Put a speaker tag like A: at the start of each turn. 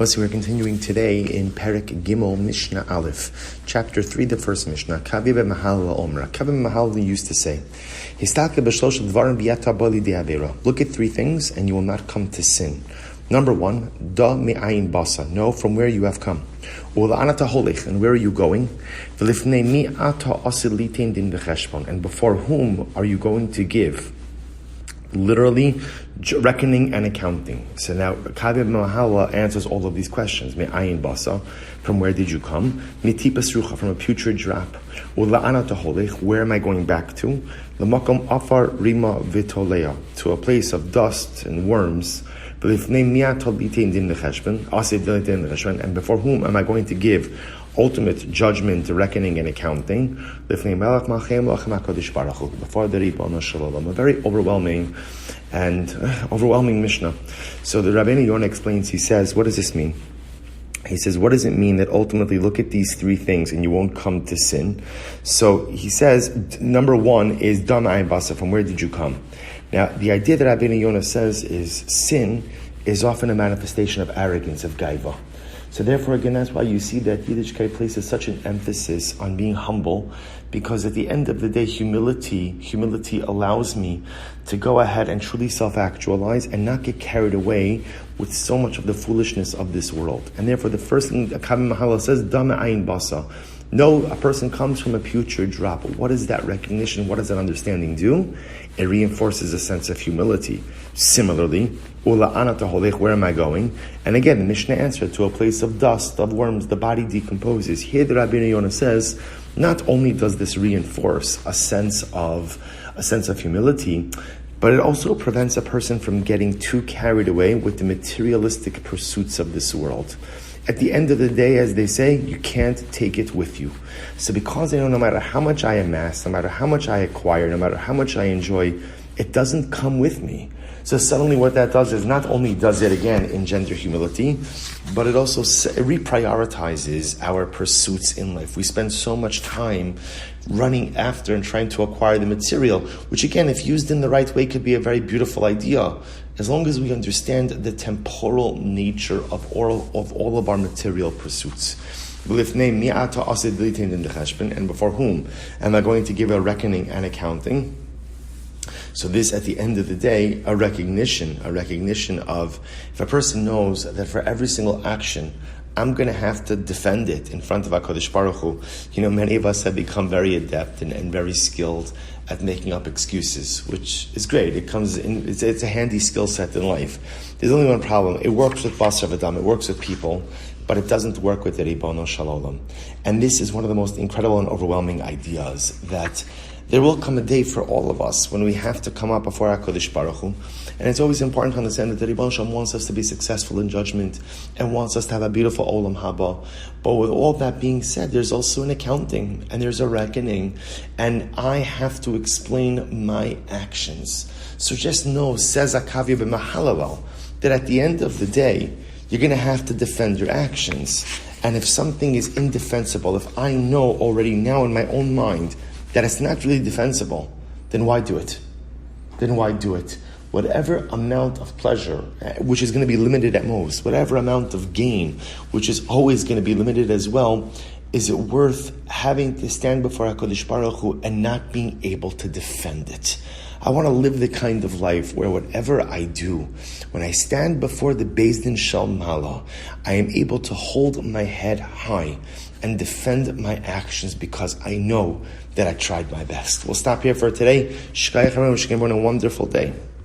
A: We're continuing today in Pirkei Gimel Mishna Aleph, chapter 3, the first Mishnah. Kavi b'mahal la'omra. Kavi b'mahal used to say, look at three things and you will not come to sin. Number one, da me'ayin basa. Know from where you have come. And where are you going? And before whom are you going to give? Literally, reckoning and accounting. So now, Kavi Mahala answers all of these questions. Me'ayin basa, from where did you come? Mitipas rucha, from a putrid drop. Ula'ana taholech, where am I going back to? L'makom afar rima vitolea, to a place of dust and worms. And before whom am I going to give ultimate judgment, reckoning, and accounting? Before the Ribbon Shalom. A very overwhelming Mishnah. So the Rabbeinu Yonah explains, he says, what does this mean? He says, what does it mean that ultimately look at these three things and you won't come to sin? So he says, number one is Dam Ayin Basa, from where did you come? Now, the idea that Rabbeinu Yonah says is sin is often a manifestation of arrogance, of gaiva. So therefore, again, that's why you see that Yiddishkeit places such an emphasis on being humble, because at the end of the day, humility allows me to go ahead and truly self-actualize and not get carried away with so much of the foolishness of this world. And therefore, the first thing that Kavi Mahala says, Dama Ayin Basa. No, a person comes from a putrid drop. What does that recognition, what does that understanding do? It reinforces a sense of humility. Similarly, Ula'ana taholech, where am I going? And again, the Mishnah answered, to a place of dust, of worms, the body decomposes. Here the Rabbeinu Yonah says, not only does this reinforce a sense of humility, but it also prevents a person from getting too carried away with the materialistic pursuits of this world. At the end of the day, as they say, you can't take it with you. So because I know no matter how much I amass, no matter how much I acquire, no matter how much I enjoy, it doesn't come with me. So suddenly what that does is not only does it again engender humility, but it also reprioritizes our pursuits in life. We spend so much time running after and trying to acquire the material, which again, if used in the right way, could be a very beautiful idea, as long as we understand the temporal nature of all of our material pursuits. And before whom am I going to give a reckoning and accounting? So this, at the end of the day, a recognition of, if a person knows that for every single action, I'm going to have to defend it in front of HaKadosh Baruch Hu. Many of us have become very adept and very skilled at making up excuses, which is great. It comes in, it's a handy skill set in life. There's only one problem. It works with Basar V'Dam, it works with people, but it doesn't work with the Ribbon Shalom. And this is one of the most incredible and overwhelming ideas, that there will come a day for all of us when we have to come up before HaKadosh Baruch Hu. And it's always important to understand that the Ribbon Shalom wants us to be successful in judgment and wants us to have a beautiful Olam Haba. But with all that being said, there's also an accounting and there's a reckoning. And I have to explain my actions. So just know, says Akavi b'mahalawal, that at the end of the day, you're going to have to defend your actions. And if something is indefensible, if I know already now in my own mind that it's not really defensible, then why do it? Whatever amount of pleasure, which is going to be limited at most, whatever amount of gain, which is always going to be limited as well, is it worth having to stand before HaKadosh Baruch Hu and not being able to defend it? I want to live the kind of life where whatever I do, when I stand before the Beis Din Shel Mala, I am able to hold my head high and defend my actions because I know that I tried my best. We'll stop here for today. Shkayach, a wonderful day.